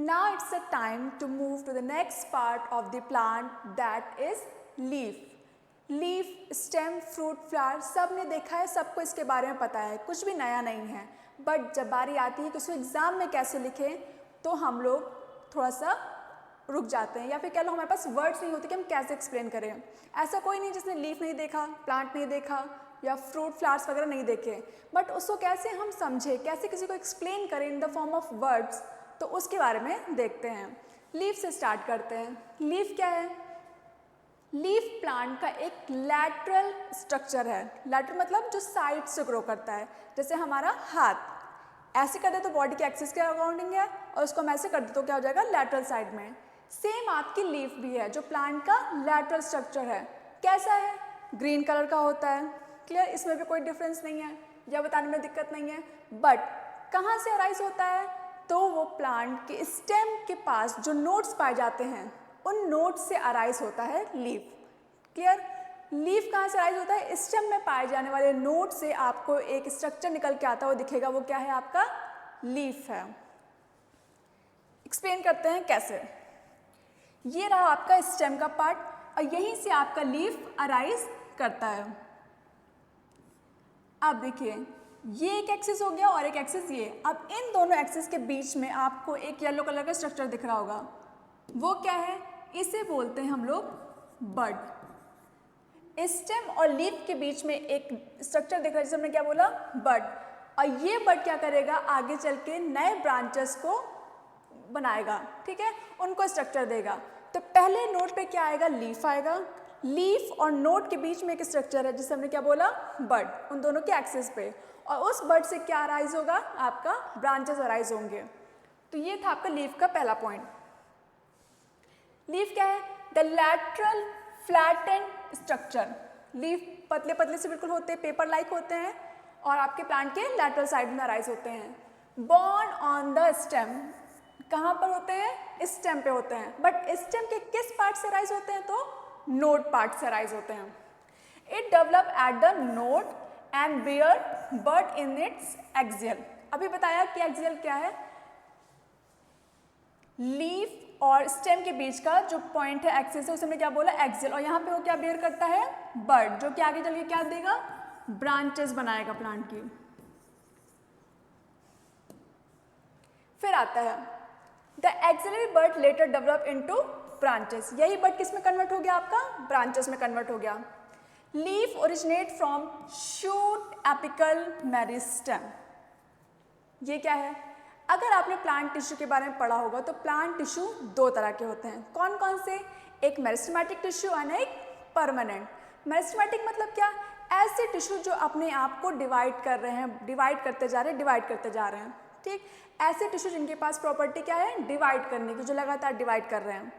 Now it's the time to move to the next part of the plant, that is leaf. Leaf, stem, fruit, flower सब ने देखा है, सबको इसके बारे में पता है, कुछ भी नया नहीं है. बट जब बारी आती है कि उसको एग्ज़ाम में कैसे लिखें तो हम लोग थोड़ा सा रुक जाते हैं, या फिर कह लो हमारे पास वर्ड्स नहीं होते कि हम कैसे एक्सप्लेन करें. ऐसा कोई नहीं जिसने लीफ नहीं देखा, प्लांट नहीं देखा या फ्रूट फ्लावर्स वगैरह नहीं देखे, बट उसको कैसे हम समझें, कैसे किसी को एक्सप्लेन करें in the form of words, तो उसके बारे में देखते हैं. लीफ से स्टार्ट करते हैं. लीफ क्या है? लीफ प्लांट का एक लैटरल स्ट्रक्चर है. लैटरल मतलब जो साइड से ग्रो करता है. जैसे हमारा हाथ ऐसे कर दे तो बॉडी के एक्सिस के अराउंडिंग है, और उसको हम ऐसे कर दे तो क्या हो जाएगा, लैटरल साइड में. सेम आपकी लीफ भी है जो प्लांट का लैटरल स्ट्रक्चर है. कैसा है? ग्रीन कलर का होता है. क्लियर? इसमें भी कोई डिफरेंस नहीं है या बताने में दिक्कत नहीं है. बट कहाँ से अराइज होता है? तो वो प्लांट के स्टेम के पास जो नोड्स पाए जाते हैं उन नोड्स से अराइज होता है लीफ. क्लियर? लीफ कहाँ से अराइज होता है? स्टेम में पाए जाने वाले नोड से आपको एक स्ट्रक्चर निकल के आता हुआ दिखेगा, वो क्या है? आपका लीफ है. एक्सप्लेन करते हैं कैसे. ये रहा आपका स्टेम का पार्ट, और यहीं से आपका लीफ अराइज करता है. अब देखिए, ये एक एक्सिस हो गया और एक एक्सिस ये. अब इन दोनों एक्सिस के बीच में आपको एक येलो कलर का स्ट्रक्चर दिख रहा होगा. वो क्या है? इसे बोलते हैं हम लोग बड. स्टेम और लीफ के बीच में एक स्ट्रक्चर दिख रहा है जिसे हमने क्या बोला? बड. और ये बड क्या करेगा? आगे चल के नए ब्रांचेस को बनाएगा. ठीक है? उनको स्ट्रक्चर देगा. तो पहले नोड पे क्या आएगा? लीफ आएगा. लीफ और नोड के बीच में एक स्ट्रक्चर है जिसे हमने क्या बोला? बड. उन दोनों के एक्सिस पे. और उस बड से क्या अराइज होगा? आपका ब्रांचेस अराइज होंगे. तो ये था आपका लीफ का पहला पॉइंट. लीफ क्या है? The lateral flattened structure. Leaf पतले पतले से बिल्कुल होते हैं, पेपर लाइक होते हैं, और आपके प्लांट के लैटरल साइड में अराइज होते हैं. Born on the stem. कहाँ पर होते हैं? स्टेम पे होते हैं. बट स्टेम के किस पार्ट से अराइज होते हैं? तो नोड पार्ट से अराइज होते हैं. It develop at the node and bear bud in its axial. अभी बताया कि एक्सियल क्या है? लीफ और स्टेम के बीच का जो पॉइंट है, एक्सिस है, उसे हमने क्या बोला? एक्सियल. और यहाँ पे वो क्या बेयर करता है? बड, जो कि आगे चल के क्या देगा? ब्रांचेस बनाएगा प्लांट की. फिर आता है the axillary bud later develop into branches. यही बड किस में कन्वर्ट हो गया? आपका ब्रांचेस में कन्वर्ट हो गया. Leaf originate from shoot apical meristem. ये क्या है? अगर आपने प्लांट टिश्यू के बारे में पढ़ा होगा तो प्लांट टिश्यू दो तरह के होते हैं. कौन कौन से? एक मेरिस्टेमेटिक टिश्यू और एक परमानेंट. मेरिस्टेमेटिक मतलब क्या? ऐसे टिश्यू जो अपने आप को डिवाइड कर रहे हैं, डिवाइड करते जा रहे हैं. ठीक? ऐसे टिश्यू जिनके पास प्रॉपर्टी क्या है? डिवाइड करने की, जो लगातार डिवाइड कर रहे हैं.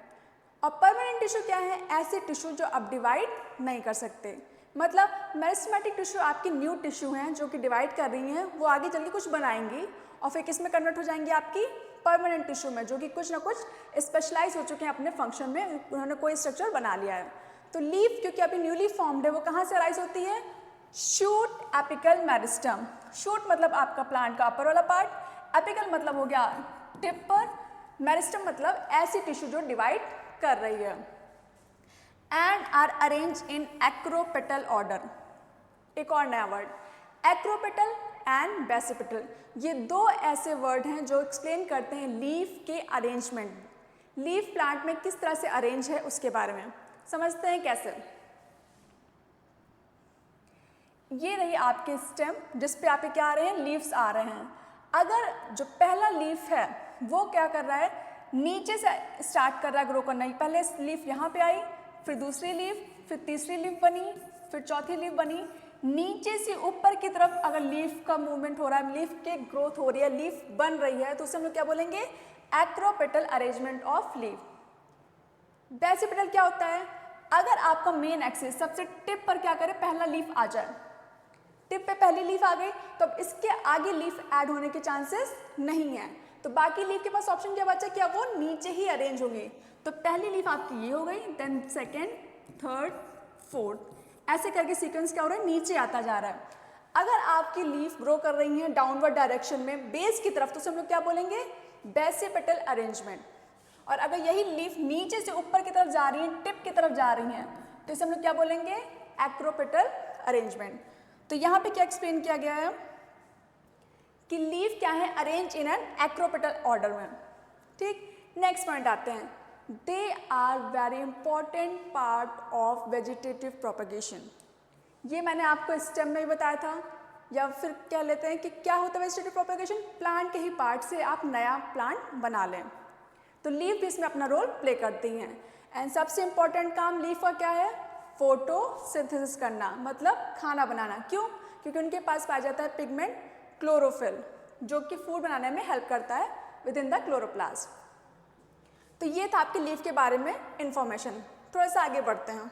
और परमानेंट टिश्यू क्या है? ऐसे टिश्यू जो अब डिवाइड नहीं कर सकते. मतलब मेरिस्टेमेटिक टिश्यू आपकी न्यू टिश्यू हैं जो कि डिवाइड कर रही हैं, वो आगे चल के कुछ बनाएंगी और फिर किस में कन्वर्ट हो जाएंगी? आपकी परमानेंट टिश्यू में, जो कि कुछ ना कुछ स्पेशलाइज हो चुके हैं अपने फंक्शन में, उन्होंने कोई स्ट्रक्चर बना लिया है. तो लीफ क्योंकि अभी न्यूली फॉर्म्ड है, वो कहाँ से अराइज होती है? Shoot apical meristem. शूट मतलब आपका प्लांट का अपर वाला पार्ट, एपिकल मतलब हो गया टिप पर, मेरिस्टम मतलब ऐसी टिश्यू जो डिवाइड कर रही है. And are arrange in acropetal order. एक और नया वर्ड, एक्रोपेटल एंड बेसिपेटल. ये दो ऐसे वर्ड हैं जो एक्सप्लेन करते हैं लीफ के अरेंजमेंट. लीफ प्लांट में किस तरह से अरेंज है उसके बारे में समझते हैं. कैसे? ये रही आपके स्टेम जिस पे आपके क्या आ रहे हैं? लीव्स आ रहे हैं. अगर जो पहला लीफ है वो क्या कर रहा है? नीचे से स्टार्ट कर रहा है ग्रो करना. पहले लीफ यहाँ पे आई, फिर दूसरी लीफ, फिर तीसरी लीफ बनी, फिर चौथी लीफ बनी. नीचे से ऊपर की तरफ अगर लीफ का मूवमेंट हो रहा है, लीफ के ग्रोथ हो रही है, लीफ बन रही है, तो उसे हम लोग क्या बोलेंगे? Acropetal arrangement of leaf. Basipetal क्या होता है? अगर आपका मेन एक्सिस सबसे टिप पर क्या करे? पहला लीफ आ जाए, टिप पे पहली लीफ आ गई, तो अब इसके आगे लीफ ऐड होने के चांसेस नहीं है. तो बाकी लीफ के पास ऑप्शन क्या बचा? क्या वो नीचे ही अरेंज होंगी. तो पहली लीफ आपकी ये हो गई, देन सेकेंड, थर्ड, फोर्थ, ऐसे करके सीक्वेंस क्या हो रहा है? नीचे आता जा रहा है. अगर आपकी लीफ ग्रो कर रही है डाउनवर्ड डायरेक्शन में बेस की तरफ, तो उसे हम लोग क्या बोलेंगे? Basipetal arrangement. और अगर यही लीफ नीचे से ऊपर की तरफ जा रही है, टिप की तरफ जा रही हैं, तो इसे हम लोग क्या बोलेंगे, एक्रोपेटल अरेंजमेंट। तो यहाँ पे क्या एक्सप्लेन किया गया है कि लीफ क्या है, arrange in an acropetal order में। ठीक, नेक्स्ट पॉइंट आते हैं, they are very important part of vegetative propagation. ये मैंने आपको स्टेम में भी बताया था, या फिर कह लेते हैं कि क्या होता है वेजिटेटिव प्रोपगेशन, प्लांट के ही पार्ट से आप नया प्लांट बना लें। तो लीफ भी इसमें अपना रोल प्ले करती हैं। एंड सबसे इंपॉर्टेंट काम लीफ का क्या है, फोटोसिंथेसिस करना, मतलब खाना बनाना। क्यों? क्योंकि उनके पास पाया जाता है पिगमेंट क्लोरोफिल, जो कि फूड बनाने में हेल्प करता है विद इन द क्लोरोप्लास्ट। तो ये था आपके लीफ के बारे में इंफॉर्मेशन। थोड़ा सा आगे बढ़ते हैं।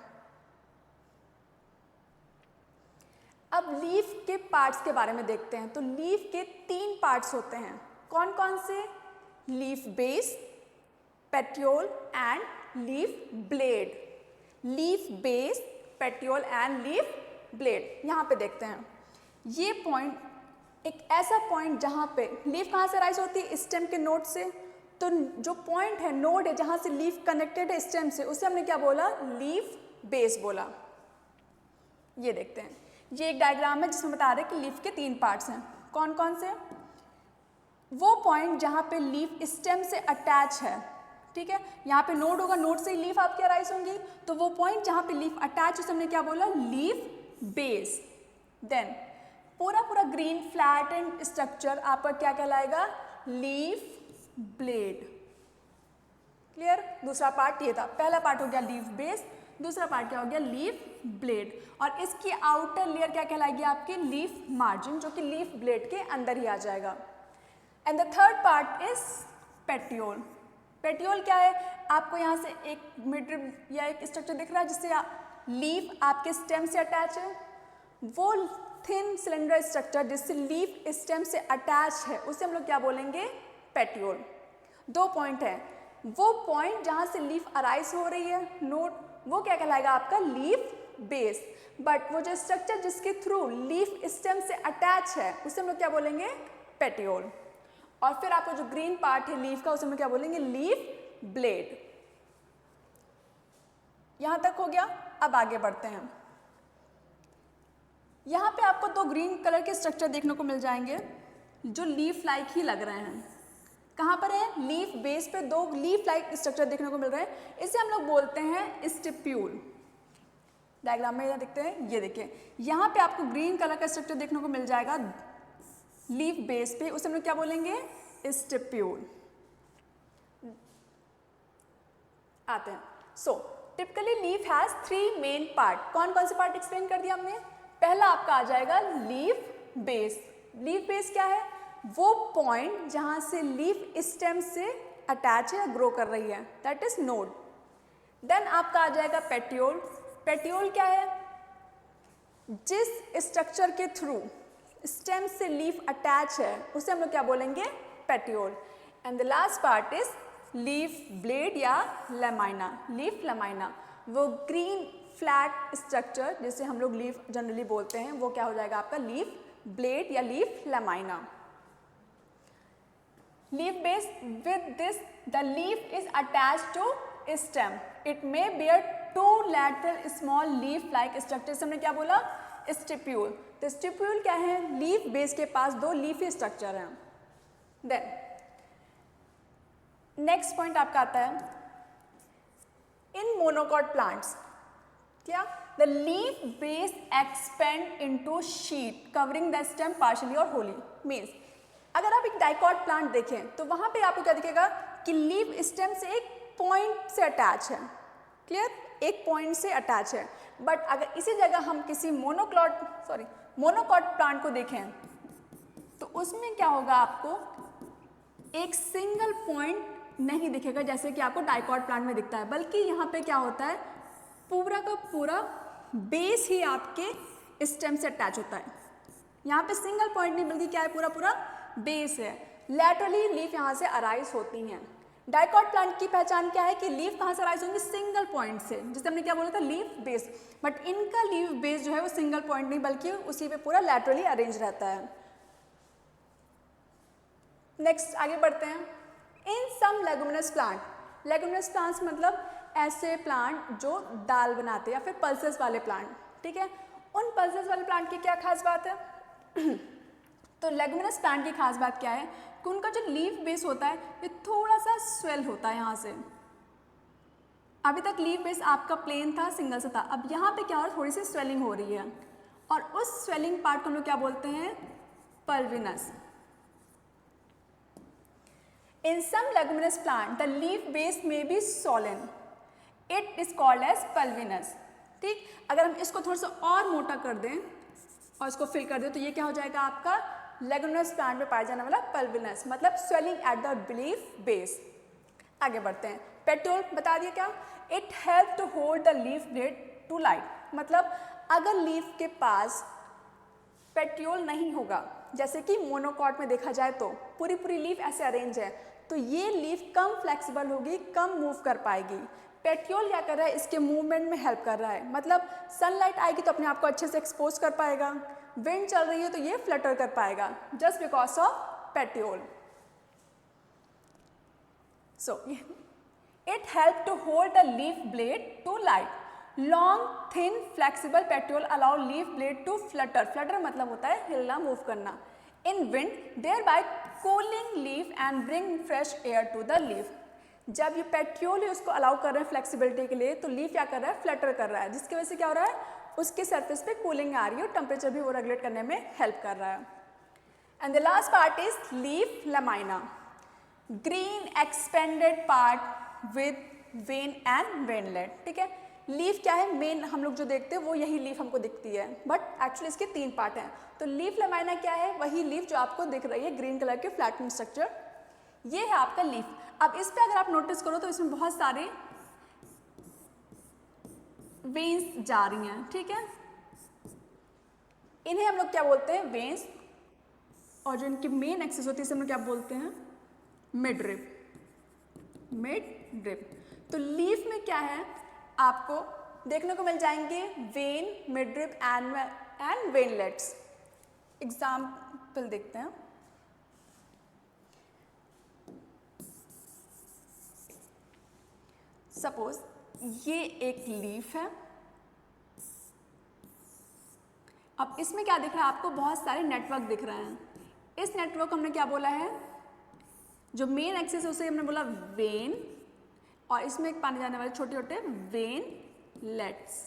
अब लीफ के पार्ट्स के बारे में देखते हैं। तो लीफ के 3 पार्ट्स होते हैं, कौन कौन से, leaf base, petiole and leaf blade. Leaf base, petiole and leaf blade. यहाँ पे देखते हैं, ये पॉइंट एक ऐसा पॉइंट जहाँ पे लीफ कहाँ से राइज होती है, स्टेम के नोड से। तो जो पॉइंट है, नोड है जहाँ से लीफ कनेक्टेड है स्टेम से, उसे हमने क्या बोला, लीफ बेस बोला। ये देखते हैं, ये एक डायग्राम है जिसमें बता रहे हैं कि लीफ के 3 पार्ट्स हैं, कौन कौन से, वो पॉइंट जहाँ पे लीफ स्टेम से अटैच है। ठीक है, यहाँ पे नोड होगा, नोड से ही लीफ आपकी अराइज होंगी। तो वो पॉइंट जहाँ पे लीफ अटैच, उसे हमने क्या बोला, लीफ बेस। देन पूरा पूरा ग्रीन फ्लैट एंड स्ट्रक्चर आपका क्या कहलाएगा, लीफ ब्लेड। क्लियर? दूसरा पार्ट ये था, पहला पार्ट हो गया लीफ बेस, दूसरा पार्ट क्या हो गया, लीफ ब्लेड। और इसकी आउटर लेयर क्या कहलाएगी आपकी, लीफ मार्जिन, जो कि लीफ ब्लेड के अंदर ही आ जाएगा। And the third part is petiole. Petiole क्या है, आपको यहाँ से एक मिड या एक स्ट्रक्चर दिख रहा है जिससे लीफ आपके स्टेम से अटैच है। वो थिन सिलेंडर स्ट्रक्चर जिससे लीफ स्टेम से अटैच है, उसे हम लोग क्या बोलेंगे, पेटियोल। 2 पॉइंट है, वो पॉइंट जहाँ से लीफ अराइज हो रही है, नोट, वो क्या कहलाएगा आपका, लीफ बेस। बट वो जो स्ट्रक्चर जिसके थ्रू लीफ स्टेम से अटैच है, उसे हम लोग क्या बोलेंगे, पेटियोल। और फिर आपको जो ग्रीन पार्ट है लीफ का, उसे हम क्या बोलेंगे, लीफ ब्लेड। यहां तक हो गया। अब आगे बढ़ते हैं। यहाँ पे आपको 2 ग्रीन कलर के स्ट्रक्चर देखने को मिल जाएंगे जो लीफ लाइक ही लग रहे हैं। कहाँ पर है, लीफ बेस पे 2 लीफ लाइक स्ट्रक्चर देखने को मिल रहे हैं, इसे हम लोग बोलते हैं स्टिप्यूल। डायग्राम में यहाँ देखते हैं, ये देखिए यहाँ पे आपको ग्रीन कलर का स्ट्रक्चर देखने को मिल जाएगा लीफ बेस पे, उसे हम लोग क्या बोलेंगे, स्टिप्यूल। आते हैं। So typically leaf has 3 main part. कौन कौन से पार्ट एक्सप्लेन कर दिया हमने। पहला आपका आ जाएगा लीफ बेस। लीफ बेस क्या है, वो पॉइंट जहां से लीफ स्टेम से अटैच है, ग्रो कर रही है, दैट इज नोड। देन आपका आ जाएगा पेटियोल। पेटियोल क्या है, जिस स्ट्रक्चर के थ्रू स्टेम से लीफ अटैच है, उसे हम लोग क्या बोलेंगे, petiole. And the last part is leaf blade या लैमाइना। लीफ लैमाइना, वो ग्रीन फ्लैट स्ट्रक्चर जिसे हम लोग लीफ जनरली बोलते हैं, वो क्या हो जाएगा आपका, लीफ ब्लेड या leaf lamina. Leaf base, with this the leaf is attached to stem. It may bear 2 lateral small leaf like structures. हमने क्या बोला, स्टिप्यूल। तो स्टिप्यूल क्या है, लीफ बेस के पास 2 लीफी स्ट्रक्चर हैं। देन नेक्स्ट पॉइंट आपका आता है, इन मोनोकॉट प्लांट्स क्या, the leaf base expand into sheet covering the stem partially और होली। मीन्स अगर आप एक डाइकॉट प्लांट देखें तो वहां पे आपको क्या दिखेगा कि लीफ स्टेम से एक पॉइंट से अटैच है। क्लियर, एक पॉइंट से अटैच है। बट अगर इसी जगह हम किसी मोनोकॉट प्लांट को देखें तो उसमें क्या होगा, आपको एक सिंगल पॉइंट नहीं दिखेगा जैसे कि आपको डाइकॉट प्लांट में दिखता है, बल्कि यहाँ पे क्या होता है, पूरा का पूरा बेस ही आपके स्टेम से अटैच होता है। यहाँ पे सिंगल पॉइंट नहीं बल्कि क्या है, पूरा पूरा बेस है। लैटरली लीफ यहाँ से अराइज होती हैं। डाइकॉट प्लांट की पहचान क्या है कि लीफ कहाँ से अराइज होंगी, सिंगल पॉइंट से, जिसे हमने क्या बोला था, लीफ बेस। बट इनका लीफ बेस जो है वो सिंगल पॉइंट नहीं बल्कि उसी पे पूरा लैटरली अरेंज रहता है। नेक्स्ट आगे बढ़ते हैं। इन सम लेगुमिनस प्लांट, लेगुमिनस प्लांट्स मतलब ऐसे प्लांट जो दाल बनाते हैं या फिर पल्सेस वाले प्लांट, ठीक है। उन पल्सेस वाले प्लांट की क्या खास बात है तो लेगुमिनस प्लांट की खास बात क्या है कि उनका जो लीफ बेस होता है ये थोड़ा सा स्वेल होता है यहाँ से। अभी तक लीफ बेस आपका प्लेन था, सिंगल से था, अब यहाँ पे क्या हो रहा है, थोड़ी सी स्वेलिंग हो रही है और उस स्वेलिंग पार्ट को हम लोग क्या बोलते हैं, pulvinus. In some leguminous plant, the leaf base may be swollen. It is called as pulvinous. ठीक, अगर हम इसको थोड़ा सा और मोटा कर दें और इसको फिल कर दें तो ये क्या हो जाएगा आपका लेगुमिनस प्लांट में पाया जाने वाला पल्विनस, मतलब swelling at the leaf base. आगे बढ़ते हैं। पेट्योल बता दिया क्या, it help to hold the leaf blade to light, मतलब अगर लीफ के पास पेट्योल नहीं होगा, जैसे कि मोनोकॉट में देखा जाए तो पूरी पूरी लीफ ऐसे अरेंज है, तो ये लीफ कम फ्लेक्सिबल होगी, कम मूव कर पाएगी। पेट्योल क्या कर रहा है, इसके मूवमेंट में हेल्प कर रहा है, मतलब सनलाइट आएगी तो अपने आप को अच्छे से एक्सपोज कर पाएगा, विंड चल रही है तो ये फ्लटर कर पाएगा, just because of petiole. So it help to hold the leaf blade to light. Long thin flexible petiole allow leaf blade to flutter, flutter मतलब होता है हिलना, मूव करना, in wind, thereby cooling leaf and bring fresh air to the leaf. जब ये petiole है उसको allow कर रहे हैं फ्लेक्सिबिलिटी के लिए, तो लीफ क्या कर रहा है, फ्लटर कर रहा है, जिसकी वजह से क्या हो रहा है, उसके सरफेस पे कूलिंग आ रही है और टेम्परेचर भी वो रेगुलेट करने में हेल्प कर रहा है। And the last part is leaf lamina, green expanded part with vein and veinlet. ठीक है, लीफ क्या है, मेन हम लोग जो देखते हैं वो यही लीफ हमको दिखती है, बट एक्चुअली इसके 3 पार्ट हैं। तो लीफ लमाइना क्या है, वही लीफ जो आपको दिख रही है ग्रीन कलर के फ्लैटन स्ट्रक्चर, ये है आपका लीफ। अब इस पे अगर आप नोटिस करो तो इसमें बहुत सारे वेन्स जा रही हैं, ठीक है, इन्हें हम लोग क्या बोलते हैं, वेन्स, और जो इनकी मेन एक्सिस होती है इसे हम लोग क्या बोलते हैं, मिडरिब, मिडरिब। तो लीफ में क्या है, आपको देखने को मिल जाएंगे when, midrib and veinlets. Example देखते हैं। सपोज ये एक लीफ है, अब इसमें क्या दिख रहा है आपको, बहुत सारे नेटवर्क दिख रहे हैं। इस नेटवर्क हमने क्या बोला है, जो मेन एक्सिस है उसे हमने बोला वेन, और इसमें एक पाने जाने वाले छोटे छोटे वेनलेट्स।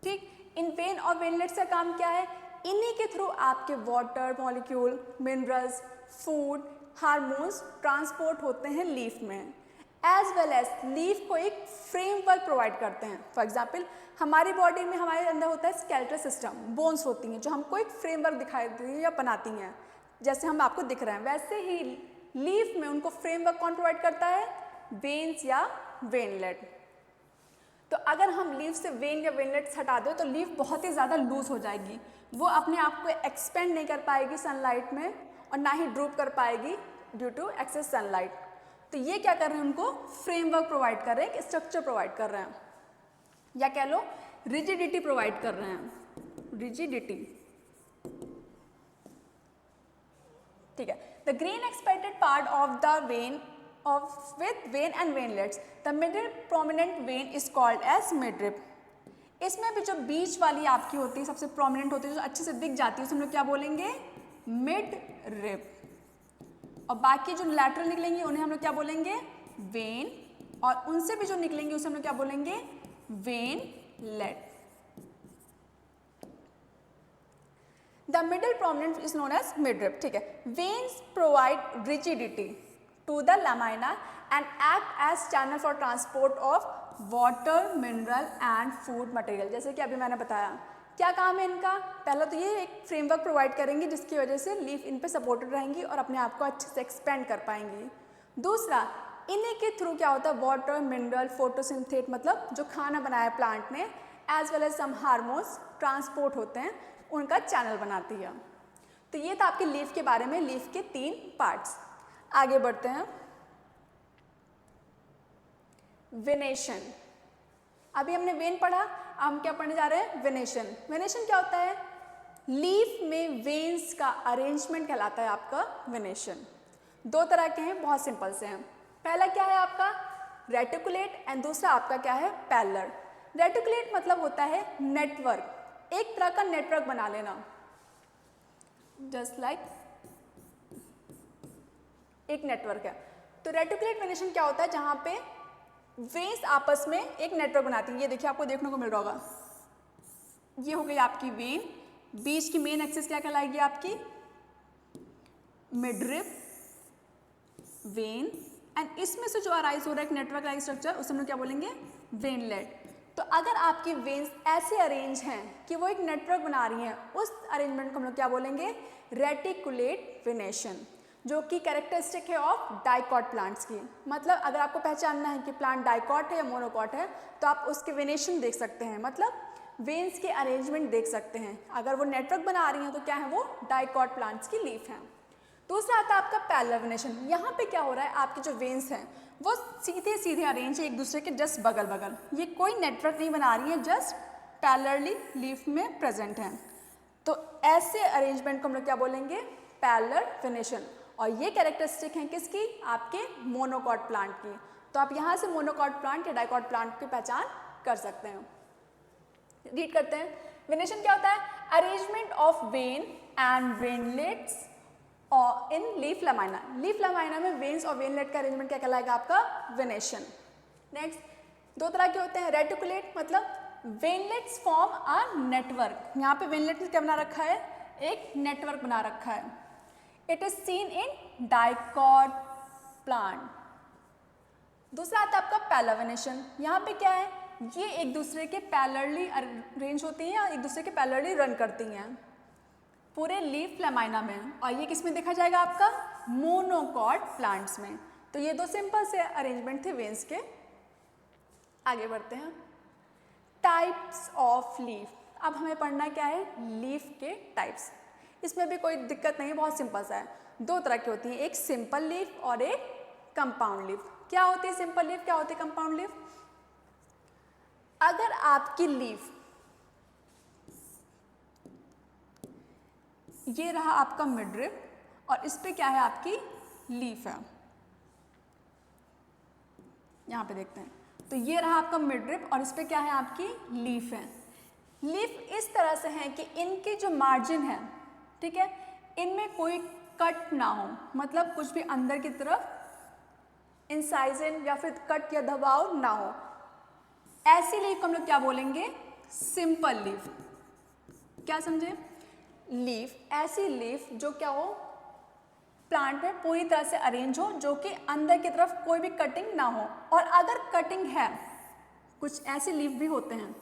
ठीक, इन वेन और वेनलेट्स का काम क्या है, इन्हीं के थ्रू आपके water molecule, minerals, food, hormones transport होते हैं लीफ में, एज वेल एज लीफ को एक फ्रेमवर्क प्रोवाइड करते हैं। फॉर एग्जाम्पल हमारी बॉडी में हमारे अंदर होता है स्केलेटल सिस्टम, बोन्स होती हैं जो हमको एक फ्रेमवर्क दिखाती हैं या बनाती हैं, जैसे हम आपको दिख रहे हैं, वैसे ही लीफ में उनको फ्रेमवर्क कौन प्रोवाइड करता है, वेन्स या वेनलेट। तो अगर हम लीफ से वेन या वेनलेट्स हटा दें तो लीफ बहुत ही ज़्यादा लूज हो जाएगी, वो अपने आप को एक्सपेंड नहीं कर पाएगी सनलाइट में, और ना ही ड्रूप कर पाएगी ड्यू टू एक्सेस सनलाइट। तो ये क्या कर रहे हैं, उनको फ्रेमवर्क प्रोवाइड कर रहे हैं, एक स्ट्रक्चर प्रोवाइड कर रहे हैं, या कह लो रिजिडिटी प्रोवाइड कर रहे हैं, रिजिडिटी। ठीक है, the green expanded part of the when of with vein and venlets, the middle prominent vein is called as midrib। इसमें भी जो बीच वाली आपकी होती है, सबसे प्रोमिनेंट होती है, जो अच्छे से दिख जाती है, उसे हम लोग क्या बोलेंगे, मिड रिब। और बाकी जो लैटरल निकलेंगी उन्हें हम लोग क्या बोलेंगे, वेन, और उनसे भी जो निकलेंगी उसे हम लोग क्या बोलेंगे, veinlet. The middle prominent is known as midrib. ठीक है, veins provide rigidity to the lamina and act as channel for transport of water, mineral and food material। जैसे कि अभी मैंने बताया, क्या काम है इनका, पहला तो ये एक फ्रेमवर्क प्रोवाइड करेंगे जिसकी वजह से लीफ इन पे सपोर्टेड रहेंगी और अपने आप को अच्छे से एक्सपेंड कर पाएंगी। दूसरा, इन्हीं के थ्रू क्या होता है, वाटर, मिनरल, फोटोसिंथेट, मतलब जो खाना बनाया प्लांट ने, एज वेल एज सम हार्मोन्स ट्रांसपोर्ट होते हैं, उनका चैनल बनाती है। तो ये था आपके लीफ के बारे में, लीफ के 3 पार्ट्स। आगे बढ़ते हैं, वेनेशन। अभी हमने वेन पढ़ा, अब हम क्या पढ़ने जा रहे हैं, वेनेशन। वेनेशन क्या होता है, लीफ में वेन्स का अरेंजमेंट कहलाता है आपका वेनेशन। दो तरह के हैं, बहुत सिंपल से हैं। पहला क्या है आपका रेटिकुलेट एंड दूसरा आपका क्या है पैरेलल। रेटिकुलेट मतलब होता है नेटवर्क, एक तरह का नेटवर्क बना लेना, जस्ट लाइक एक नेटवर्क है। तो रेटिकुलेट वेनेशन क्या होता है, जहां पे वेन्स आपस में एक नेटवर्क बनाती है। ये देखिए आपको देखने को मिल रहा होगा, ये हो गई आपकी वेन, बीच की मेन एक्सिस क्या कहलाएगी आपकी मिडरिप वेन, एंड इसमें से जो अराइज हो रहा है एक नेटवर्क लाइक स्ट्रक्चर, उसे हम लोग क्या बोलेंगे वेनलेट। तो अगर आपकी वेन्स ऐसे अरेंज हैं कि वो एक नेटवर्क बना रही हैं, उस अरेंजमेंट को हम लोग क्या बोलेंगे रेटिकुलेट वेनेशन, जो कि कैरेक्टरिस्टिक है ऑफ डाइकॉट प्लांट्स की। मतलब अगर आपको पहचानना है कि प्लांट डाइकॉट है या मोनोकॉट है, तो आप उसके वेनेशन देख सकते हैं, मतलब वेन्स के अरेंजमेंट देख सकते हैं। अगर वो नेटवर्क बना रही हैं तो क्या है वो डाइकॉट प्लांट्स की लीफ हैं। दूसरा आता है आपका पैरेलल वेनेशन। यहाँ पे क्या हो रहा है, आपकी जो वेन्स हैं वो सीधे सीधे अरेंज है एक दूसरे के जस्ट बगल बगल, ये कोई नेटवर्क नहीं बना रही है, जस्ट पैरेलली लीफ में प्रेजेंट हैं। तो ऐसे अरेंजमेंट को हम लोग क्या बोलेंगे पैरेलल वेनेशन, और ये कैरेक्टरिस्टिक हैं किसकी आपके मोनोकॉट प्लांट की। तो आप यहाँ से मोनोकॉट प्लांट या डाइकॉट प्लांट की पहचान कर सकते हैं। रीड करते हैं, वेनेशन क्या होता है arrangement of vein and veinlets और in leaf lamina. Leaf lamina में वेन्स और वेनलेट का अरेंजमेंट क्या कहलाएगा आपका वेनेशन। नेक्स्ट दो तरह के होते हैं, रेटिकुलेट मतलब वेनलेट्स फॉर्म अ नेटवर्क। यहाँ पे वेनलेट क्या बना रखा है, एक नेटवर्क बना रखा है। It is seen in dicot plant. दूसरा आता है आपका पैरेलल वेनेशन। यहाँ पे क्या है, ये एक दूसरे के पैरेलली अरेंज होती हैं या एक दूसरे के पैरेलली रन करती हैं पूरे लीफ लमाइना में, और ये किस में देखा जाएगा आपका मोनोकॉट प्लांट्स में। तो ये दो सिंपल से अरेंजमेंट थे वेन्स के। आगे बढ़ते हैं, टाइप्स ऑफ लीफ। अब हमें पढ़ना क्या है लीफ के टाइप्स। इसमें भी कोई दिक्कत नहीं, बहुत सिंपल सा है। दो तरह की होती है, एक सिंपल लीफ और एक कंपाउंड लीफ। क्या होती है सिंपल लीफ, क्या होती है कंपाउंड लीफ। अगर आपकी लीफ ये रहा आपका मिडरिप और इस पे क्या है आपकी लीफ है, यहाँ पे देखते हैं, तो ये रहा आपका मिडरिप और इस पे क्या है आपकी लीफ है। लीफ इस तरह से है कि इनके जो मार्जिन है, ठीक है, इनमें कोई कट ना हो, मतलब कुछ भी अंदर की तरफ इंसाइजन या फिर कट या दबाव ना हो। ऐसी लीफ को हम लोग क्या बोलेंगे सिंपल लीफ। क्या समझे, लीफ ऐसी लीफ जो क्या हो प्लांट में पूरी तरह से अरेंज हो, जो कि अंदर की तरफ कोई भी कटिंग ना हो। और अगर कटिंग है, कुछ ऐसे लीफ भी होते हैं,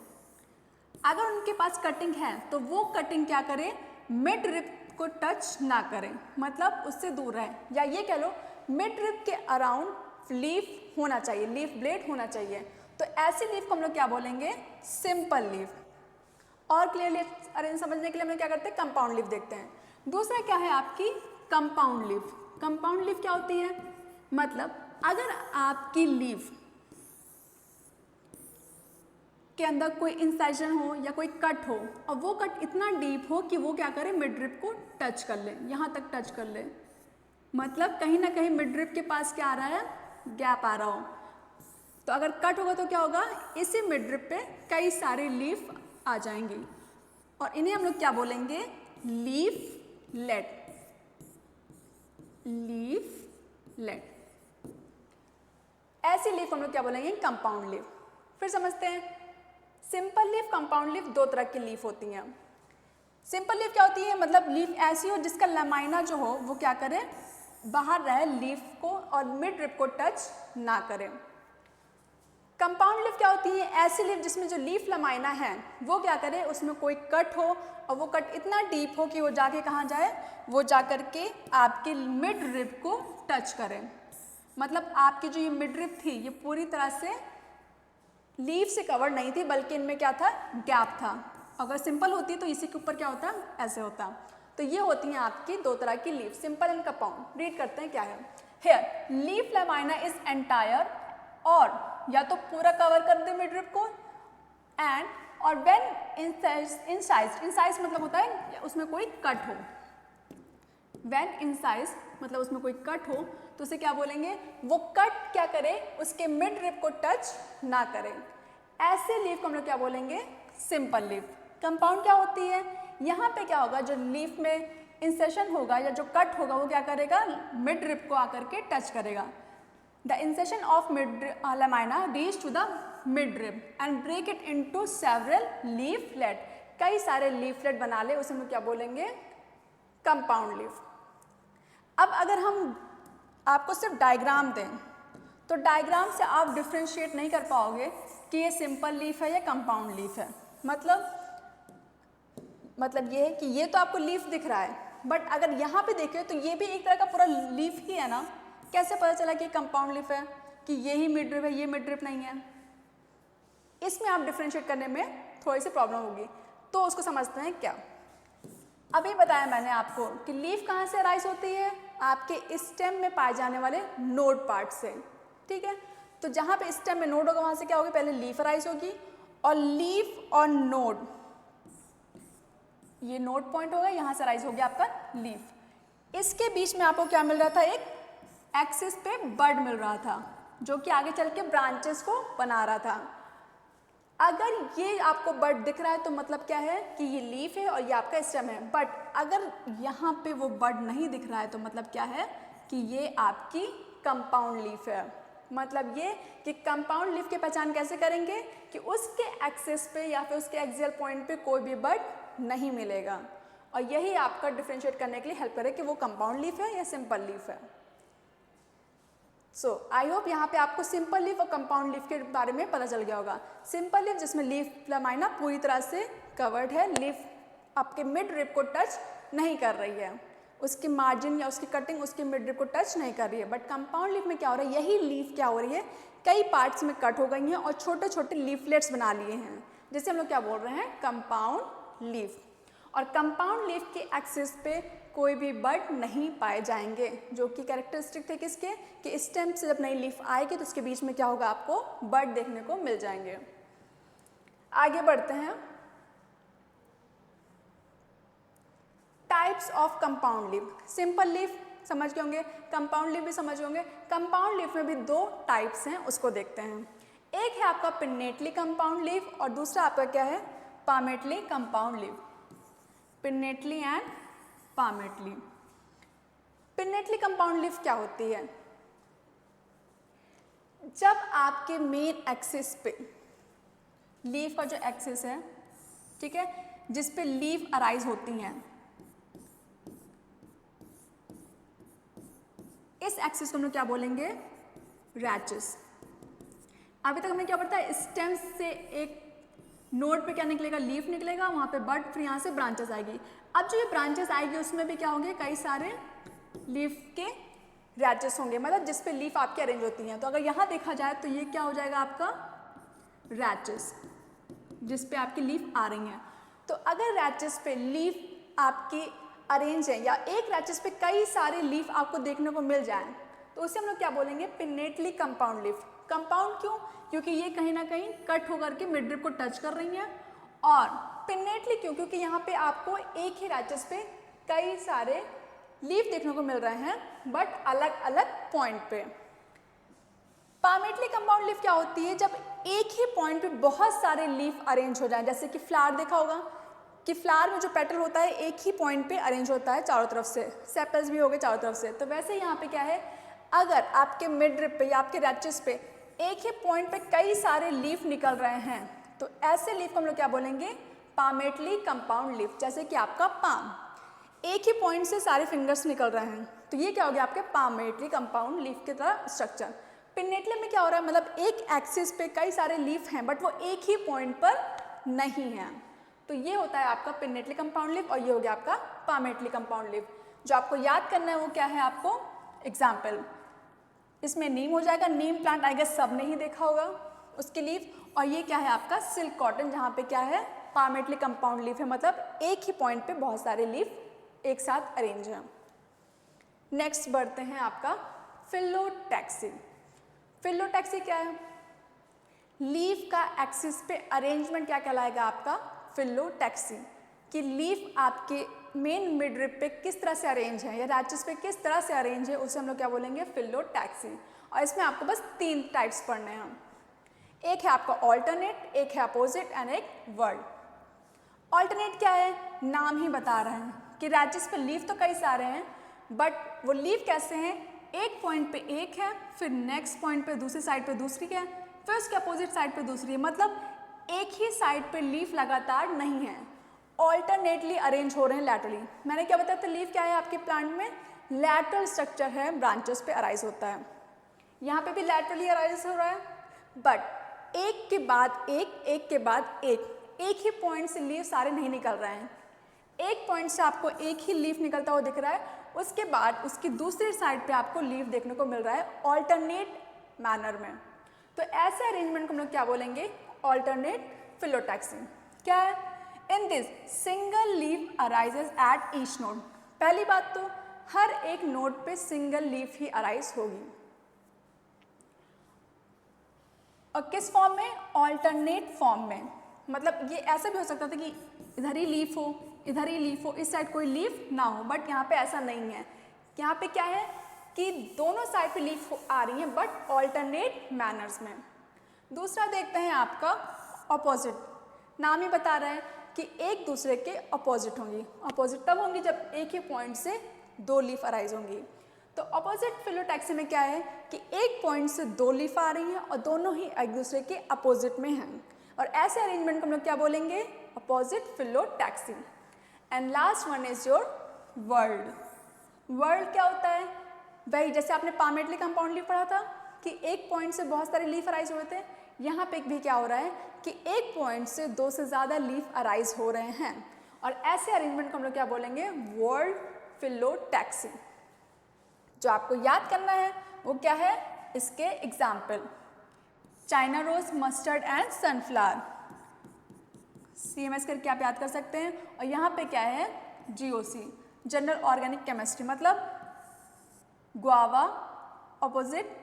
अगर उनके पास कटिंग है तो वो कटिंग क्या करे मिड रिप को टच ना करें, मतलब उससे दूर रहे, या ये कह लो मिड रिप के अराउंड लीफ होना चाहिए, लीफ ब्लेड होना चाहिए। तो ऐसी लीफ को हम लोग क्या बोलेंगे सिंपल लीफ। और क्लियरली अरेंज समझने के लिए हम लोग क्या करते हैं कंपाउंड लीफ देखते हैं। दूसरा क्या है आपकी कंपाउंड लीफ। कंपाउंड लीफ क्या होती है, मतलब अगर आपकी लीफ के अंदर कोई इंसाइजन हो या कोई कट हो और वो कट इतना डीप हो कि वो क्या करे मिड रिप को टच कर ले, यहाँ तक टच कर ले, मतलब कहीं ना कहीं मिड रिप के पास क्या आ रहा है गैप आ रहा हो, तो अगर कट होगा तो क्या होगा इसी मिड रिप पे कई सारे लीफ आ जाएंगी और इन्हें हम लोग क्या बोलेंगे लीफ लेट। लीफ लेट, ऐसी लीफ हम लोग क्या बोलेंगे कंपाउंड लीफ। फिर समझते हैं सिंपल लीफ कंपाउंड लीफ दो तरह की लीफ होती हैं। सिंपल लीफ क्या होती है, मतलब लीफ ऐसी हो जिसका लमाइना जो हो वो क्या करे बाहर रहे लीफ को और मिड रिप को टच ना करे। कंपाउंड लीफ क्या होती है, ऐसी लीफ जिसमें जो लीफ लमाइना है वो क्या करे उसमें कोई कट हो और वो कट इतना डीप हो कि वो जाके कहाँ जाए, वो जा कर के आपके मिड रिप को टच करे। मतलब आपकी जो ये मिड रिप थी ये पूरी तरह से लीफ से कवर नहीं थी, बल्कि इनमें क्या था गैप था। अगर सिंपल होती तो इसी के ऊपर क्या होता ऐसे होता। तो ये होती हैं आपकी दो तरह की leaf simple and compound. Read करते हैं क्या है here leaf lamina is entire, और या तो पूरा कवर कर दे मिड रिप को, एंड और व्हेन इंसाइज मतलब होता है उसमें कोई कट हो, व्हेन इंसाइज मतलब उसमें कोई कट हो तो उसे क्या बोलेंगे, वो कट क्या करे, उसके मिड रिब को टच ना करे। ऐसे लीफ को हम लोग क्या बोलेंगे, सिंपल लीफ। कंपाउंड क्या होती है, यहाँ पे क्या होगा, जो लीफ में इंसेशन होगा या जो कट होगा वो क्या करेगा, मिड रिब को आकर के टच करेगा। The incision of mid lamina reach to the midrib and break it into several leaflet, कई सारे लीफलेट बना ले, उसे हम क्या बोलेंगे, कंपाउंड लीफ। अब अगर हम आपको सिर्फ डायग्राम दें तो डायग्राम से आप डिफ्रेंशिएट नहीं कर पाओगे कि ये सिंपल लीफ है या कंपाउंड लीफ है। मतलब ये है कि ये तो आपको लीफ दिख रहा है, बट अगर यहाँ पे देखें तो ये भी एक तरह का पूरा लीफ ही है ना। कैसे पता चला कि कंपाउंड लीफ है, कि ये ही मिड रिब है, ये मिड रिब नहीं है। इसमें आप डिफ्रेंशिएट करने में थोड़ी सी प्रॉब्लम होगी, तो उसको समझते हैं क्या। अभी बताया मैंने आपको कि लीफ कहाँ से अराइज होती है, आपके स्टेम में पाए जाने वाले नोड पार्ट से, ठीक है। तो जहाँ पे स्टेम में नोड होगा वहाँ से क्या होगी, पहले लीफ अराइज होगी, और लीफ और नोड, ये नोड पॉइंट होगा, यहाँ से अराइज हो गया आपका लीफ। इसके बीच में आपको क्या मिल रहा था, एक एक्सिस पे बड मिल रहा था जो कि आगे चल के ब्रांचेस को बना रहा था। अगर ये आपको बड दिख रहा है तो मतलब क्या है कि ये लीफ है और ये आपका स्टेम है। बट अगर यहाँ पे वो बड नहीं दिख रहा है तो मतलब क्या है कि ये आपकी कंपाउंड लीफ है। मतलब ये कि कंपाउंड लीफ की पहचान कैसे करेंगे कि उसके एक्सिस पे या फिर उसके एक्सियल पॉइंट पे कोई भी बड नहीं मिलेगा, और यही आपका डिफ्रेंशिएट करने के लिए हेल्प करे कि वो कंपाउंड लीफ है या सिंपल लीफ है। सो आई होप यहाँ पे आपको सिंपल लीफ और कंपाउंड लीफ के बारे में पता चल गया होगा। सिंपल लीफ जिसमें लीफ lamina पूरी तरह से कवर्ड है, लीफ आपके मिड रिब को टच नहीं कर रही है, उसकी मार्जिन या उसकी कटिंग उसके मिड रिब को टच नहीं कर रही है। बट कंपाउंड लीफ में क्या हो रहा है, यही लीफ क्या हो रही है, कई पार्ट्स में कट हो गई हैं और छोटे छोटे लीफलेट्स बना लिए हैं, जिसे हम लोग क्या बोल रहे हैं, कंपाउंड लीफ। और कंपाउंड लीफ के एक्सिस पे कोई भी बड नहीं पाए जाएंगे, जो कि कैरेक्टरिस्टिक थे किसके, कि स्टेम से जब नई लीफ आएगी तो उसके बीच में क्या होगा, आपको बड देखने को मिल जाएंगे। आगे बढ़ते हैं, types of compound leaf. Simple leaf समझ गए होंगे, कंपाउंड लीफ भी समझ गए होंगे। कंपाउंड लीफ में भी दो टाइप्स हैं, उसको देखते हैं। एक है आपका पिन्नेटली कंपाउंड लीफ और दूसरा आपका क्या है, palmately compound leaf. Pinnately and palmately. Pinnately compound leaf क्या होती है, जब आपके मेन एक्सिस पे लीफ का जो एक्सिस है, ठीक है, जिस पे लीफ अराइज होती हैं, इस एक्सिस को हम लोग क्या बोलेंगे, रैचेस। अभी तक हमें क्या पता है, स्टेम से एक नोड पे क्या निकलेगा, लीफ निकलेगा, वहाँ पे बड, फिर यहाँ से ब्रांचेस आएगी। अब जो ये ब्रांचेस आएगी उसमें भी क्या होंगे, कई सारे लीफ के रैचेस होंगे, मतलब जिस पे लीफ आपके अरेंज होती हैं। तो अगर यहाँ देखा जाए तो ये क्या हो जाएगा आपका रैचेस, जिस पे आपकी लीफ आ रही हैं। तो अगर रैचेस पे लीफ आपकी अरेंज है या एक रैचेस पे कई सारे लीफ आपको देखने को मिल जाए तो उसे हम लोग क्या बोलेंगे, पिन्नेटली कंपाउंड लीफ। कंपाउंड क्यों, क्योंकि ये कहीं ना कहीं कट होकर के मिड रिब को टच कर रही हैं। और पिन्नेटली क्यों, क्योंकि यहाँ पे आपको एक ही रैचेस पे कई सारे लीफ देखने को मिल रहे हैं बट अलग अलग पॉइंट पे। पामेटली कंपाउंड लीफ क्या होती है, जब एक ही पॉइंट पे बहुत सारे लीफ अरेंज हो जाएं, जैसे कि फ्लावर देखा होगा कि फ्लावर में जो पेटल होता है एक ही पॉइंट पे अरेंज होता है चारों तरफ से, सेपल्स भी हो गए चारों तरफ से। तो वैसे यहाँ पे क्या है, अगर आपके मिड रिब पे या आपके रैचेस पे एक ही पॉइंट पे कई सारे लीफ निकल रहे हैं तो ऐसे लीफ को हम लोग क्या बोलेंगे, पामेटली कंपाउंड लीफ। जैसे कि आपका पाम, एक ही पॉइंट से सारे फिंगर्स निकल रहे हैं तो ये क्या हो गया, आपके पामेटली कंपाउंड लीफ की तरह स्ट्रक्चर। पिन्नेटली में क्या हो रहा है, मतलब एक एक्सिस पे कई सारे लीफ हैं बट वो एक ही पॉइंट पर नहीं है, तो ये होता है आपका पिन्नेटली कंपाउंड लीफ और ये हो गया आपका पामेटली कंपाउंड लीफ। जो आपको याद करना है वो क्या है, आपको एग्जाम्पल इसमें नीम हो जाएगा, नीम प्लांट आई गेस सब ने ही देखा होगा उसकी लीफ। और ये क्या है आपका सिल्क कॉटन, जहाँ पे क्या है पामेटली कंपाउंड लीफ है, मतलब एक ही पॉइंट पे बहुत सारे लीफ एक साथ अरेंज हैं। नेक्स्ट बढ़ते हैं आपका फिलोटैक्सी। फिलोटैक्सी क्या है, लीफ का एक्सिस पे अरेंजमेंट क्या कहलाएगा आपका, फिलोटैक्सी। कि लीफ आपके मेन मिड रिब पे किस तरह से अरेंज है या रैचेस पे किस तरह से अरेंज है, उसे हम लोग क्या बोलेंगे, फिलोटैक्सी। और इसमें आपको बस 3 टाइप्स पढ़ने हैं, एक है आपका ऑल्टरनेट, एक है अपोजिट एंड एक वर्ड। ऑल्टरनेट क्या है, नाम ही बता रहे हैं कि रैचेस पे लीफ तो कई सारे हैं, बट वो लीफ कैसे हैं, एक पॉइंट पे एक है, फिर नेक्स्ट पॉइंट पे दूसरी साइड पे दूसरी है, फिर उसके अपोजिट साइड पे दूसरी है, मतलब एक ही साइड पे लीफ लगातार नहीं है, ऑल्टरनेटली अरेंज हो रहे हैं लैटरली। मैंने क्या बताया था, लीफ क्या है आपके प्लांट में, लैटरल स्ट्रक्चर है, ब्रांचेस पे अराइज होता है। यहाँ पे भी लैटरली अराइज हो रहा है, बट एक के बाद एक के बाद एक ही पॉइंट से लीफ सारे नहीं निकल रहे हैं। एक पॉइंट से आपको एक ही लीफ निकलता हुआ दिख रहा है, उसके बाद उसकी दूसरी साइड पे आपको लीफ देखने को मिल रहा है ऑल्टरनेट मैनर में। तो ऐसे अरेंजमेंट को हम लोग क्या बोलेंगे, ऑल्टरनेट फिलोटैक्सी। क्या है, in this single leaf arises at each node. पहली बात तो हर एक नोड पे सिंगल लीफ ही अराइज होगी, और किस फॉर्म में, ऑल्टरनेट फॉर्म में। मतलब ये ऐसा भी हो सकता था कि इधर ही लीफ हो, इधर ही लीफ हो, इस साइड कोई लीफ ना हो, बट यहाँ पे ऐसा नहीं है। यहाँ पे क्या है कि दोनों साइड पे लीफ आ रही हैं, बट ऑल्टरनेट मैनर्स में। दूसरा देखते हैं आपका अपोजिट। नाम ही बता रहा है कि एक दूसरे के अपोजिट होंगी। अपोजिट तब होंगी जब एक ही पॉइंट से 2 लीफ अराइज होंगी। तो अपोजिट फिलोटैक्सी में क्या है कि एक पॉइंट से 2 लीफ आ रही हैं और दोनों ही एक दूसरे के अपोजिट में हैं, और ऐसे अरेंजमेंट को हम लोग क्या बोलेंगे, opposite phyllotaxy. And last one is your world. World क्या होता है, वही जैसे आपने पामेटली कंपाउंड लीफ पढ़ा था कि एक पॉइंट से बहुत सारे लीफ अराइज हुए थे, यहाँ पे भी क्या हो रहा है कि एक पॉइंट से 2 से ज़्यादा लीफ अराइज हो रहे हैं, और ऐसे अरेंजमेंट को हम लोग क्या बोलेंगे, वर्ल्ड फिलोटैक्सी। जो आपको याद करना है वो क्या है, इसके example, China rose, mustard and sunflower, CMS करके आप याद कर सकते हैं। और यहाँ पे क्या है, GOC, जनरल ऑर्गेनिक केमिस्ट्री, मतलब गुआवा अपोजिट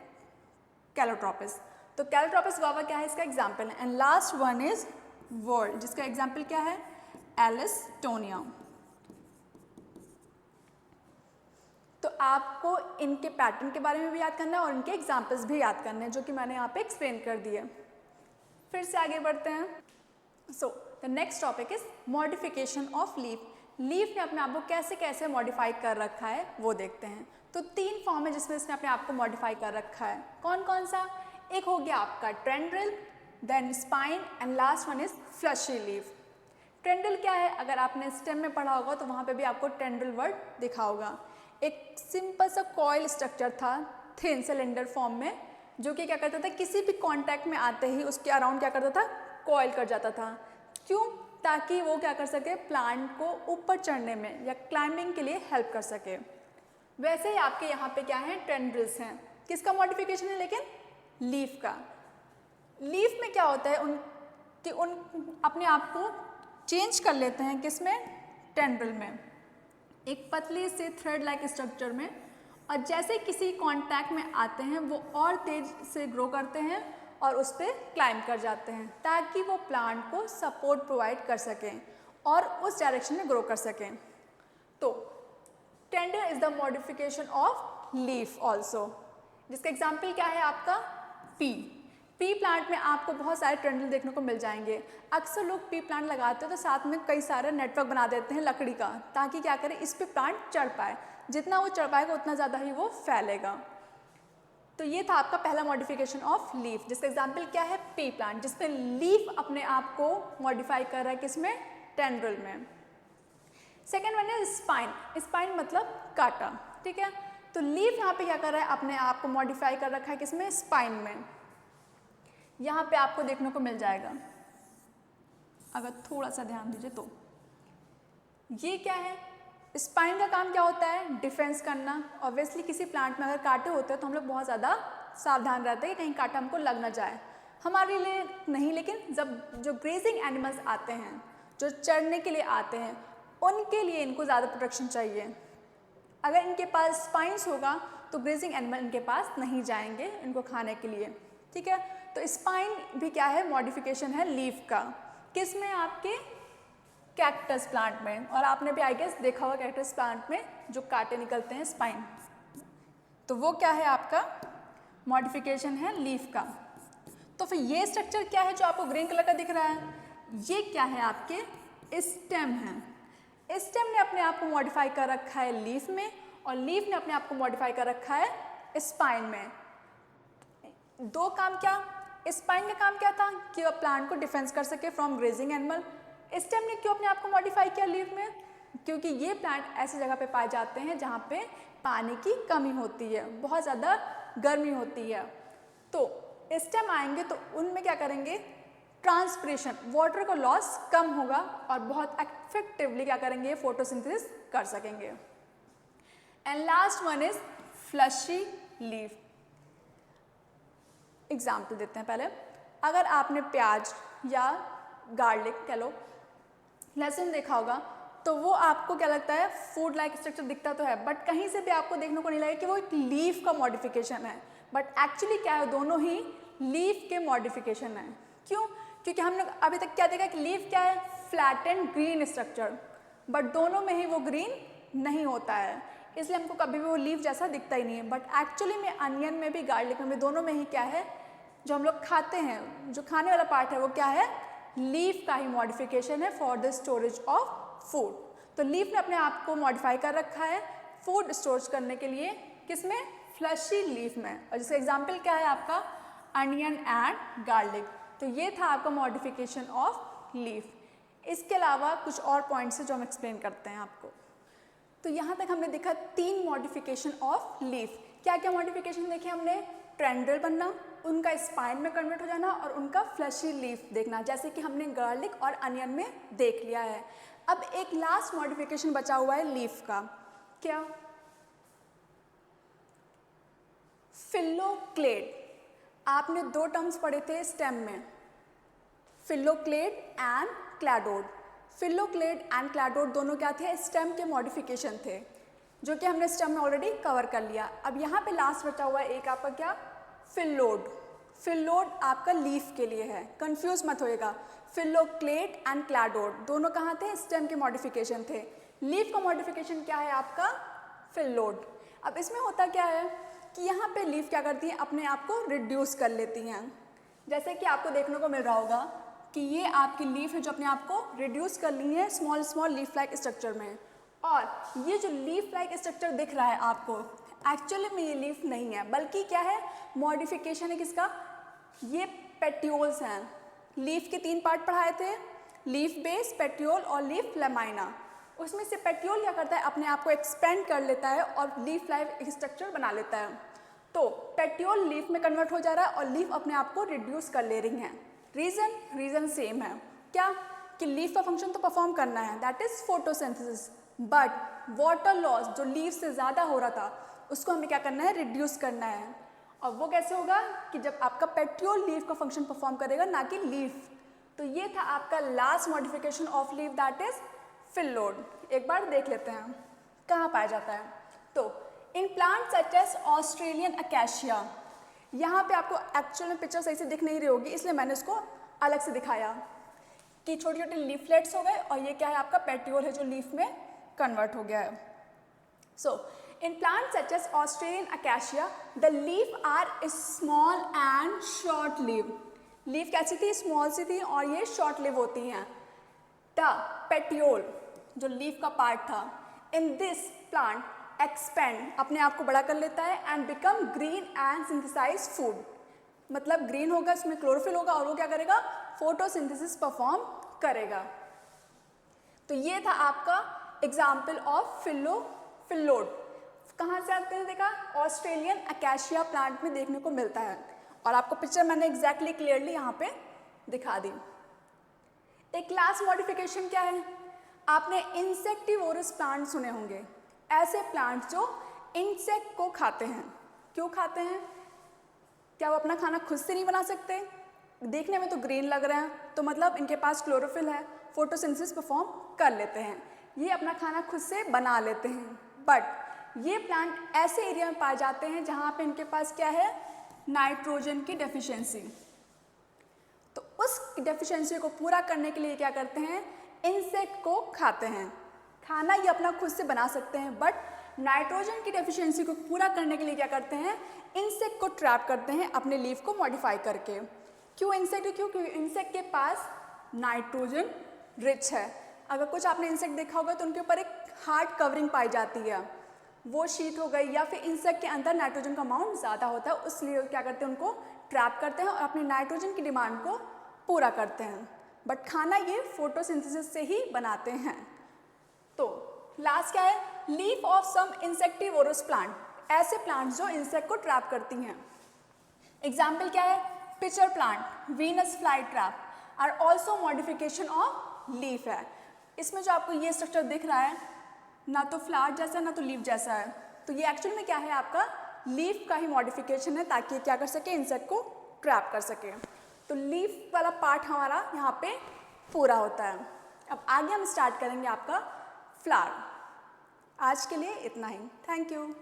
कैलोट्रोपिस। तो कैलोट्रोपिस गुआवा क्या है, इसका एग्जाम्पल है। And last one is world, जिसका एग्जाम्पल क्या है, एलिस्टोनिया। तो आपको इनके पैटर्न के बारे में भी याद करना है और इनके एग्जाम्पल्स भी याद करने हैं, जो कि मैंने यहाँ पे एक्सप्लेन कर दिए। फिर से आगे बढ़ते हैं। So the next topic is modification of leaf. Leaf ने अपने आप को कैसे कैसे मॉडिफाई कर रखा है वो देखते हैं। तो 3 फॉर्म है जिसमें इसने अपने आप को मॉडिफाई कर रखा है। कौन कौन सा, एक हो गया आपका tendril, then spine, and last one is fleshy leaf. Tendril क्या है, अगर आपने स्टेम में पढ़ा होगा तो वहाँ पे भी आपको टेंड्रिल वर्ड दिखा होगा। एक सिंपल सा कॉइल स्ट्रक्चर था थिन सिलेंडर फॉर्म में, जो कि क्या करता था, किसी भी कांटेक्ट में आते ही उसके अराउंड क्या करता था, कॉइल कर जाता था। क्यों, ताकि वो क्या कर सके, प्लांट को ऊपर चढ़ने में या क्लाइंबिंग के लिए हेल्प कर सके। वैसे ही आपके यहाँ पे क्या है, टेंड्रिल्स हैं। किसका मॉडिफिकेशन है, लेकिन लीफ का। लीफ में क्या होता है उन अपने आप को चेंज कर लेते हैं, किसमें, टेंड्रिल में, एक पतली से थ्रेड लाइक स्ट्रक्चर में, और जैसे किसी कांटेक्ट में आते हैं वो और तेज से ग्रो करते हैं और उस पर क्लाइंब कर जाते हैं, ताकि वो प्लांट को सपोर्ट प्रोवाइड कर सकें और उस डायरेक्शन में ग्रो कर सकें। तो tendril is the modification of leaf also, जिसका एग्जाम्पल क्या है आपका, पी प्लांट में आपको बहुत सारे टेंड्रिल देखने को मिल जाएंगे। अक्सर लोग पी प्लांट लगाते हैं तो साथ में कई सारे नेटवर्क बना देते हैं लकड़ी का, ताकि क्या करें, इस पे प्लांट चढ़ पाए। जितना वो चढ़ पाएगा उतना ज़्यादा ही वो फैलेगा। तो ये था आपका पहला मॉडिफिकेशन ऑफ लीफ, जिसका एग्जाम्पल क्या है, पी प्लांट, जिसमें लीफ अपने आप को मॉडिफाई कर रहा है, किसमें, टेंड्रिल में। सेकेंड वन है स्पाइन। स्पाइन मतलब कांटा, ठीक है। तो लीफ यहाँ पे क्या कर रहा है, अपने आप को मॉडिफाई कर रखा है, किसमें, स्पाइन में। यहाँ पे आपको देखने को मिल जाएगा, अगर थोड़ा सा ध्यान दीजिए तो। ये क्या है, स्पाइन का काम क्या होता है, डिफेंस करना। ऑब्वियसली किसी प्लांट में अगर कांटे होते हैं तो हम लोग बहुत ज़्यादा सावधान रहते हैं कि कहीं कांटा हमको लग ना जाए। हमारे लिए नहीं, लेकिन जब जो ग्रेजिंग एनिमल्स आते हैं, जो चरने के लिए आते हैं, उनके लिए इनको ज़्यादा प्रोटेक्शन चाहिए। अगर इनके पास स्पाइंस होगा तो ग्रेजिंग एनिमल इनके पास नहीं जाएंगे इनको खाने के लिए, ठीक है। तो स्पाइन भी क्या है, मॉडिफिकेशन है लीफ का, किस में, आपके कैक्टस प्लांट में, और आपने भी आई गेस देखा होगा कैक्टस प्लांट में जो कांटे निकलते हैं स्पाइन, तो वो क्या है आपका मॉडिफिकेशन है लीफ का। तो फिर ये स्ट्रक्चर क्या है जो आपको ग्रीन कलर का दिख रहा है, ये क्या है आपके स्टेम है। स्टेम ने अपने आप को मॉडिफाई कर रखा है लीफ में, और लीफ ने अपने आप को मॉडिफाई कर रखा है स्पाइन में। दो काम क्या, स्पाइन का काम क्या था कि वह प्लांट को डिफेंस कर सके फ्रॉम ग्रेजिंग एनिमल। स्टेम ने क्यों अपने आप को मॉडिफाई किया लीफ में, क्योंकि ये प्लांट ऐसी जगह पे पाए जाते हैं जहाँ पे पानी की कमी होती है, बहुत ज़्यादा गर्मी होती है। तो स्टेम आएंगे तो उनमें क्या करेंगे, ट्रांसपिरेशन, वाटर का लॉस कम होगा और बहुत इफेक्टिवली क्या करेंगे, फोटोसिंथेसिस कर सकेंगे। And last one is fleshy leaf. Example देते हैं पहले, अगर आपने प्याज या गार्लिक कह लो लहसुन देखा होगा तो वो आपको क्या लगता है फूड लाइक स्ट्रक्चर दिखता तो है, बट कहीं से भी आपको देखने को नहीं लगेगा कि वो एक लीफ का मॉडिफिकेशन है, बट एक्चुअली क्या है दोनों ही लीफ के मॉडिफिकेशन है। क्यों, क्योंकि हम लोग अभी तक क्या देखा कि लीफ क्या है flat and green structure, but दोनों में ही वो ग्रीन नहीं होता है, इसलिए हमको कभी भी वो लीफ जैसा दिखता ही नहीं है। बट एक्चुअली में अनियन में भी गार्लिक में भी दोनों में ही क्या है, जो हम लोग खाते हैं जो खाने वाला पार्ट है वो क्या है लीफ का ही मॉडिफिकेशन है for the storage of food. तो लीफ ने अपने आप को मॉडिफाई कर रखा है फूड स्टोर करने के लिए, किसमें, फ्लशी लीफ में। और जिसका एग्जाम्पल क्या है आपका अनियन एंड गार्लिक। तो ये था आपका मॉडिफिकेशन ऑफ लीफ। इसके अलावा कुछ और पॉइंट्स हैं जो हम एक्सप्लेन करते हैं आपको। तो यहाँ तक हमने देखा 3 मॉडिफिकेशन ऑफ लीफ। क्या क्या मॉडिफिकेशन देखे हमने, ट्रेंडल बनना, उनका स्पाइन में कन्वर्ट हो जाना और उनका फ्लशी लीफ देखना, जैसे कि हमने गार्लिक और अनियन में देख लिया है। अब एक लास्ट मॉडिफिकेशन बचा हुआ है लीफ का, क्या, फिल्लोक्लेड। आपने 2 टर्म्स पढ़े थे स्टेम में, फिल्लोक्लेड एंड क्लैडोड। फिल्लोक्लेड एंड क्लैडोड दोनों क्या थे, स्टेम के मॉडिफिकेशन थे, जो कि हमने स्टेम में ऑलरेडी कवर कर लिया। अब यहाँ पे लास्ट बचा हुआ है एक आपका क्या, फिल्लोड। फिल्लोड आपका लीफ के लिए है, कंफ्यूज मत होएगा। फिल्लोक्लेड एंड क्लैडोड दोनों कहाँ थे, स्टेम के मॉडिफिकेशन थे। लीफ का मॉडिफिकेशन क्या है आपका, फिल्लोड। अब इसमें होता क्या है कि यहाँ पे लीफ क्या करती है, अपने आप को रिड्यूस कर लेती हैं। जैसे कि आपको देखने को मिल रहा होगा कि ये आपकी लीफ है जो अपने आप को रिड्यूस कर ली है small small leaf like structure में। और ये जो लीफ लाइक स्ट्रक्चर दिख रहा है आपको, एक्चुअली में ये लीफ नहीं है, बल्कि क्या है, मॉडिफिकेशन है किसका, ये पेट्यूल्स हैं। लीफ के 3 पार्ट पढ़ाए थे, लीफ बेस, पेट्यूल और लीफ लेमाइना। उसमें से पेट्यूल क्या करता है, अपने आप को एक्सपेंड कर लेता है और लीफ लाइक स्ट्रक्चर बना लेता है। तो पेट्यूल लीफ में कन्वर्ट हो जा रहा है और लीफ अपने आप को रिड्यूस कर ले रही हैं। रीज़न सेम है, क्या, कि लीफ का फंक्शन तो परफॉर्म करना है, that is photosynthesis, but water loss जो लीफ से ज़्यादा हो रहा था उसको हमें क्या करना है, रिड्यूस करना है। और वो कैसे होगा कि जब आपका पेट्यूल लीफ का फंक्शन परफॉर्म करेगा, ना कि लीफ। तो ये था आपका last modification of leaf, that is फिल्लोड। एक बार देख लेते हैं कहाँ पाया जाता है। तो in plant such as Australian acacia, यहाँ पे आपको एक्चुअल में पिक्चर सही से दिख नहीं रही होगी, इसलिए मैंने उसको अलग से दिखाया कि छोटे छोटे लीफलेट्स हो गए और ये क्या है आपका पेट्यूल है जो लीफ में कन्वर्ट हो गया है। सो in plants such as Australian acacia, the leaf are small and short leaf. Leaf कैसी थी, स्मॉल सी थी और ये शॉर्ट लिव होती हैं। द पेट्यूल जो लीफ का पार्ट था, इन दिस प्लांट एक्सपेंड, अपने आप को बड़ा कर लेता है and become green and synthesise food. मतलब ग्रीन होगा, इसमें क्लोरोफिल होगा और वो क्या करेगा, फोटोसिंथेसिस परफॉर्म करेगा। तो ये था आपका एग्जाम्पल ऑफ फिल्लोड। कहाँ से आते हैं, देखा, ऑस्ट्रेलियन अकेशिया प्लांट में देखने को मिलता है। और आपको पिक्चर मैंने एग्जैक्टली क्लियरली यहाँ पे दिखा दी। एक लास्ट मॉडिफिकेशन क्या है, आपने इंसेक्टिवोरस प्लांट सुने होंगे, ऐसे प्लांट जो इंसेक्ट को खाते हैं। क्यों खाते हैं, क्या वो अपना खाना खुद से नहीं बना सकते, देखने में तो ग्रीन लग रहे हैं, तो मतलब इनके पास क्लोरोफिल है, फोटोसिंथेसिस परफॉर्म कर लेते हैं, ये अपना खाना खुद से बना लेते हैं। बट ये प्लांट ऐसे एरिया में पाए जाते हैं जहाँ पे इनके पास क्या है, नाइट्रोजन की डेफिशिएंसी। तो उस डेफिशिएंसी को पूरा करने के लिए क्या करते हैं, इंसेक्ट को खाते हैं। खाना ये अपना खुद से बना सकते हैं, बट नाइट्रोजन की डेफिशिएंसी को पूरा करने के लिए क्या करते हैं, इंसेक्ट को ट्रैप करते हैं अपने लीफ को मॉडिफाई करके। क्यों इंसेक्ट? क्योंकि इंसेक्ट के पास नाइट्रोजन रिच है। अगर कुछ आपने इंसेक्ट देखा होगा तो उनके ऊपर एक हार्ड कवरिंग पाई जाती है, वो शीत हो गई, या फिर इंसेक्ट के अंदर नाइट्रोजन का अमाउंट ज़्यादा होता है, इसलिए क्या करते हैं, उनको ट्रैप करते हैं और अपने नाइट्रोजन की डिमांड को पूरा करते हैं। बट खाना ये फोटोसिंथेसिस से ही बनाते हैं। तो लास्ट क्या है, leaf of some insectivorous plant, ऐसे प्लांट्स जो इंसेक्ट को ट्रैप करती हैं। एग्जाम्पल क्या है, pitcher plant, Venus fly trap are also modification of leaf है। इसमें जो आपको ये स्ट्रक्चर दिख रहा है, ना तो फ्लावर जैसा ना तो लीफ जैसा है, तो ये एक्चुअल में क्या है, आपका लीफ का ही मॉडिफिकेशन है, ताकि क्या कर सके, इंसेक्ट को ट्रैप कर सके। तो लीफ वाला पार्ट हमारा यहाँ पे पूरा होता है। अब आगे हम स्टार्ट करेंगे आपका फ्लावर। आज के लिए इतना ही, थैंक यू।